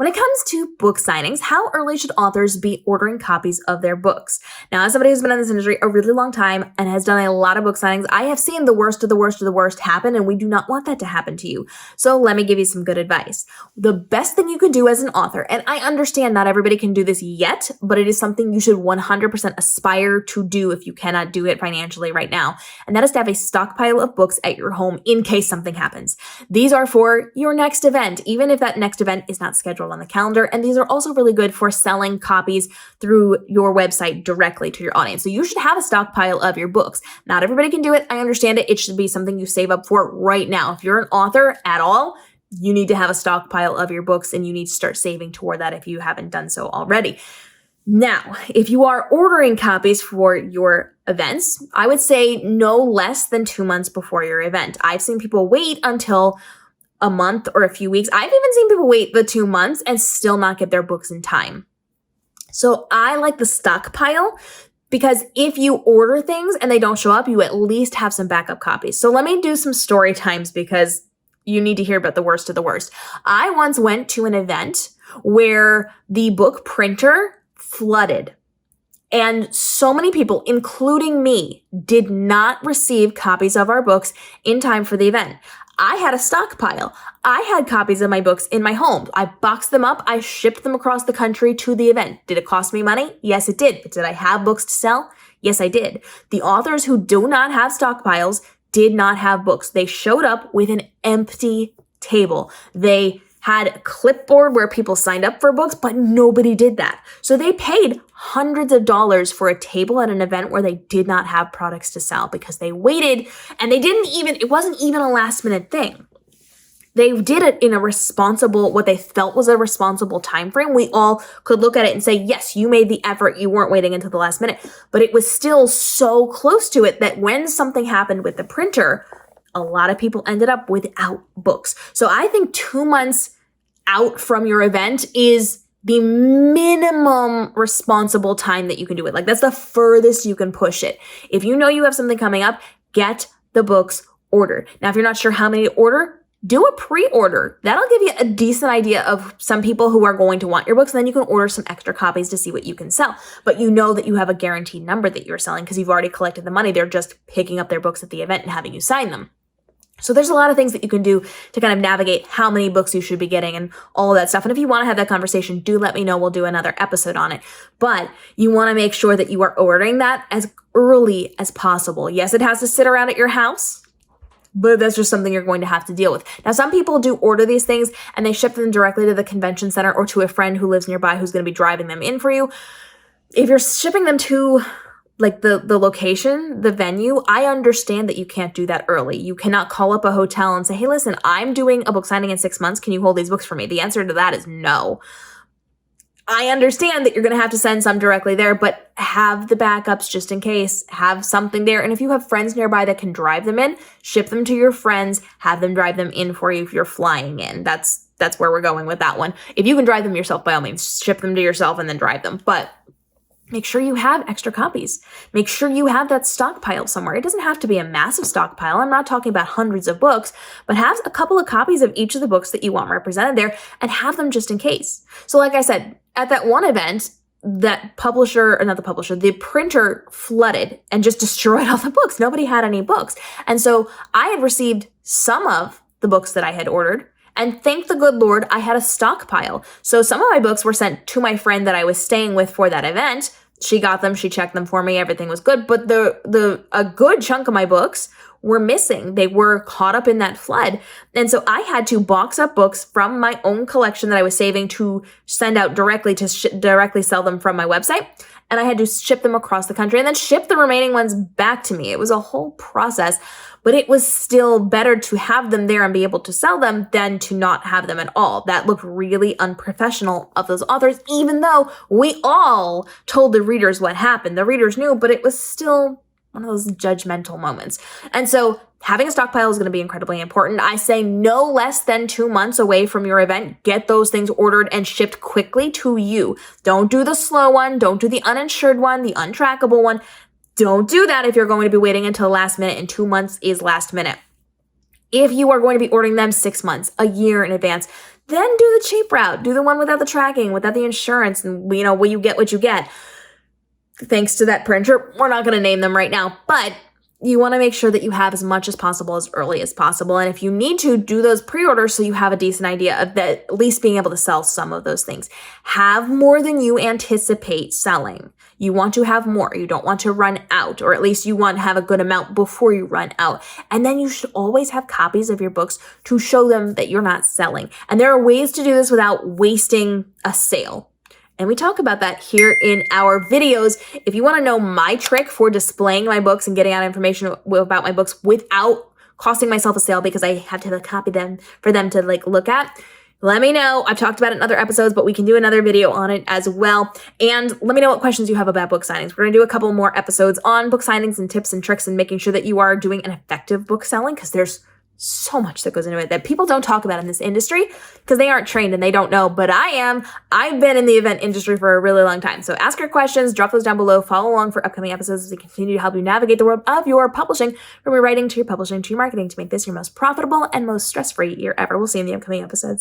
When it comes to book signings, how early should authors be ordering copies of their books? Now, as somebody who's been in this industry a really long time and has done a lot of book signings, I have seen the worst of the worst of the worst happen, and we do not want that to happen to you. So let me give you some good advice. The best thing you can do as an author, and I understand not everybody can do this yet, but it is something you should 100% aspire to do if you cannot do it financially right now, and that is to have a stockpile of books at your home in case something happens. These are for your next event, even if that next event is not scheduled on the calendar. And these are also really good for selling copies through your website directly to your audience. So you should have a stockpile of your books. Not everybody can do it. I understand it. It should be something you save up for right now. If you're an author at all, you need to have a stockpile of your books, and you need to start saving toward that if you haven't done so already. Now, if you are ordering copies for your events, I would say no less than 2 months before your event. I've seen people wait until a month or a few weeks. I've even seen people wait the 2 months and still not get their books in time. So I like the stockpile, because if you order things and they don't show up, you at least have some backup copies. So let me do some story times, because you need to hear about the worst of the worst. I once went to an event where the book printer flooded. And so many people, including me, did not receive copies of our books in time for the event. I had a stockpile. I had copies of my books in my home. I boxed them up. I shipped them across the country to the event. Did it cost me money? Yes, it did. But did I have books to sell? Yes, I did. The authors who do not have stockpiles did not have books. They showed up with an empty table. They had a clipboard where people signed up for books, but nobody did that. So they paid hundreds of dollars for a table at an event where they did not have products to sell, because they waited, and it wasn't even a last minute thing. They did it in a responsible, what they felt was a responsible time frame. We all could look at it and say, yes, you made the effort. You weren't waiting until the last minute, but it was still so close to it that when something happened with the printer, a lot of people ended up without books. So I think 2 months out from your event is the minimum responsible time that you can do it. Like, that's the furthest you can push it. If you know you have something coming up, get the books ordered. Now, if you're not sure how many to order, do a pre-order. That'll give you a decent idea of some people who are going to want your books, and then you can order some extra copies to see what you can sell. But you know that you have a guaranteed number that you're selling because you've already collected the money. They're just picking up their books at the event and having you sign them. So there's a lot of things that you can do to kind of navigate how many books you should be getting and all of that stuff. And if you want to have that conversation, do let me know. We'll do another episode on it. But you want to make sure that you are ordering that as early as possible. Yes, it has to sit around at your house, but that's just something you're going to have to deal with. Now, some people do order these things and they ship them directly to the convention center or to a friend who lives nearby who's going to be driving them in for you. If you're shipping them to like the location, the venue, I understand that you can't do that early. You cannot call up a hotel and say, hey, listen, I'm doing a book signing in 6 months. Can you hold these books for me? The answer to that is no. I understand that you're going to have to send some directly there, but have the backups just in case. Have something there. And if you have friends nearby that can drive them in, ship them to your friends, have them drive them in for you if you're flying in. That's where we're going with that one. If you can drive them yourself, by all means, ship them to yourself and then drive them. But make sure you have extra copies. Make sure you have that stockpile somewhere. It doesn't have to be a massive stockpile. I'm not talking about hundreds of books, but have a couple of copies of each of the books that you want represented there and have them just in case. So like I said, at that one event, the printer flooded and just destroyed all the books. Nobody had any books. And so I had received some of the books that I had ordered. And thank the good Lord, I had a stockpile. So some of my books were sent to my friend that I was staying with for that event. She got them, she checked them for me, everything was good. But a good chunk of my books were missing. They were caught up in that flood. And so I had to box up books from my own collection that I was saving to send out directly to directly sell them from my website. And I had to ship them across the country and then ship the remaining ones back to me. It was a whole process, but it was still better to have them there and be able to sell them than to not have them at all. That looked really unprofessional of those authors, even though we all told the readers what happened. The readers knew, but it was still one of those judgmental moments. And so having a stockpile is going to be incredibly important. I say no less than 2 months away from your event. Get those things ordered and shipped quickly to you. Don't do the slow one. Don't do the uninsured one, the untrackable one. Don't do that if you're going to be waiting until the last minute, and 2 months is last minute. If you are going to be ordering them 6 months, a year in advance, then do the cheap route. Do the one without the tracking, without the insurance, and you know, will you get what you get? Thanks to that printer. We're not going to name them right now, but you want to make sure that you have as much as possible as early as possible. And if you need to, do those pre-orders so you have a decent idea of that, at least being able to sell some of those things. Have more than you anticipate selling. You want to have more. You don't want to run out, or at least you want to have a good amount before you run out. And then you should always have copies of your books to show them that you're not selling. And there are ways to do this without wasting a sale. And we talk about that here in our videos. If you want to know my trick for displaying my books and getting out information about my books without costing myself a sale because I have to copy them for them to like look at, let me know. I've talked about it in other episodes, but we can do another video on it as well. And let me know what questions you have about book signings. We're going to do a couple more episodes on book signings and tips and tricks and making sure that you are doing an effective book selling, because there's so much that goes into it that people don't talk about in this industry because they aren't trained and they don't know, but I am. I've been in the event industry for a really long time. So ask your questions, drop those down below, follow along for upcoming episodes as we continue to help you navigate the world of your publishing, from your writing to your publishing to your marketing, to make this your most profitable and most stress-free year ever. We'll see you in the upcoming episodes.